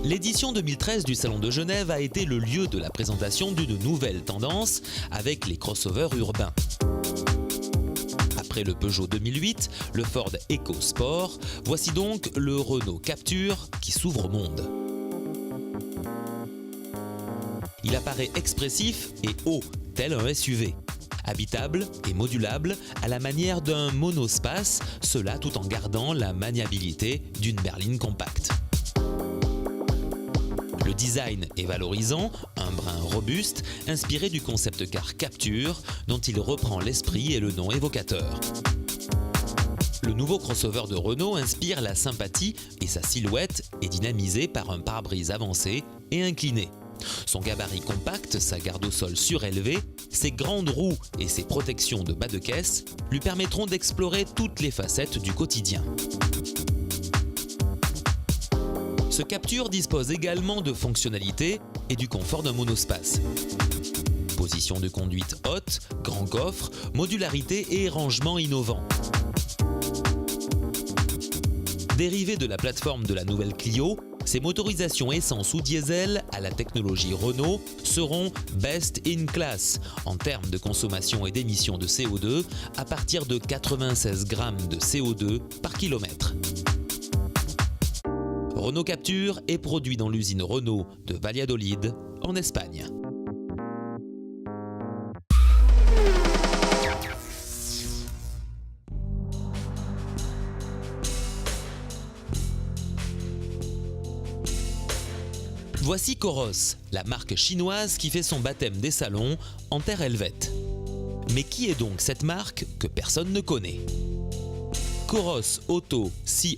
L'édition 2013 du Salon de Genève a été le lieu de la présentation d'une nouvelle tendance avec les crossovers urbains. Après le Peugeot 2008, le Ford EcoSport, voici donc le Renault Captur qui s'ouvre au monde. Il apparaît expressif et haut, tel un SUV. Habitable et modulable à la manière d'un monospace, cela tout en gardant la maniabilité d'une berline compacte. Le design est valorisant, un brin robuste, inspiré du concept car Captur, dont il reprend l'esprit et le nom évocateur. Le nouveau crossover de Renault inspire la sympathie et sa silhouette est dynamisée par un pare-brise avancé et incliné. Son gabarit compact, sa garde au sol surélevée, ses grandes roues et ses protections de bas de caisse lui permettront d'explorer toutes les facettes du quotidien. Ce Captur dispose également de fonctionnalités et du confort d'un monospace. Position de conduite haute, grand coffre, modularité et rangement innovant. Dérivé de la plateforme de la nouvelle Clio, ces motorisations essence ou diesel à la technologie Renault seront best in class en termes de consommation et d'émissions de CO2 à partir de 96 grammes de CO2 par kilomètre. Renault Captur est produit dans l'usine Renault de Valladolid, en Espagne. Voici Coros, la marque chinoise qui fait son baptême des salons en terre helvète. Mais qui est donc cette marque que personne ne connaît ? Coros Auto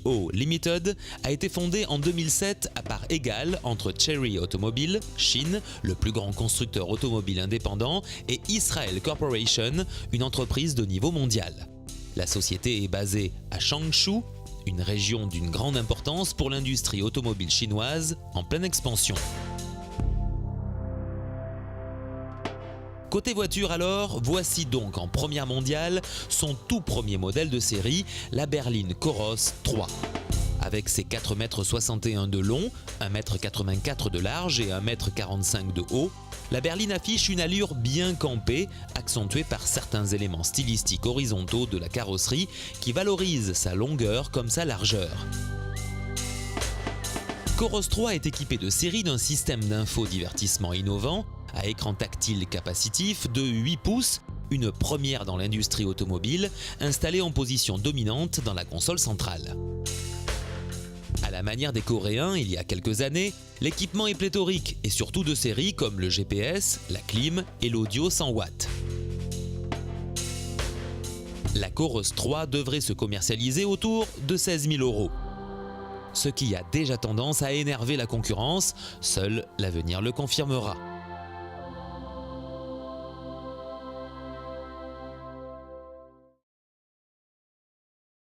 Co Limited a été fondée en 2007 à part égale entre Chery Automobile, Chine, le plus grand constructeur automobile indépendant, et Israel Corporation, une entreprise de niveau mondial. La société est basée à Changshu, une région d'une grande importance pour l'industrie automobile chinoise en pleine expansion. Côté voiture alors, voici donc en première mondiale son tout premier modèle de série, la berline Coros 3. Avec ses 4,61 m de long, 1,84 m de large et 1,45 m de haut, la berline affiche une allure bien campée, accentuée par certains éléments stylistiques horizontaux de la carrosserie qui valorisent sa longueur comme sa largeur. Coros 3 est équipé de série d'un système d'infodivertissement innovant, à écran tactile capacitif de 8 pouces, une première dans l'industrie automobile, installé en position dominante dans la console centrale. À la manière des Coréens il y a quelques années, l'équipement est pléthorique et surtout de série comme le GPS, la clim et l'audio 100 watts. La Coros 3 devrait se commercialiser autour de 16 000 €. Ce qui a déjà tendance à énerver la concurrence, seul l'avenir le confirmera.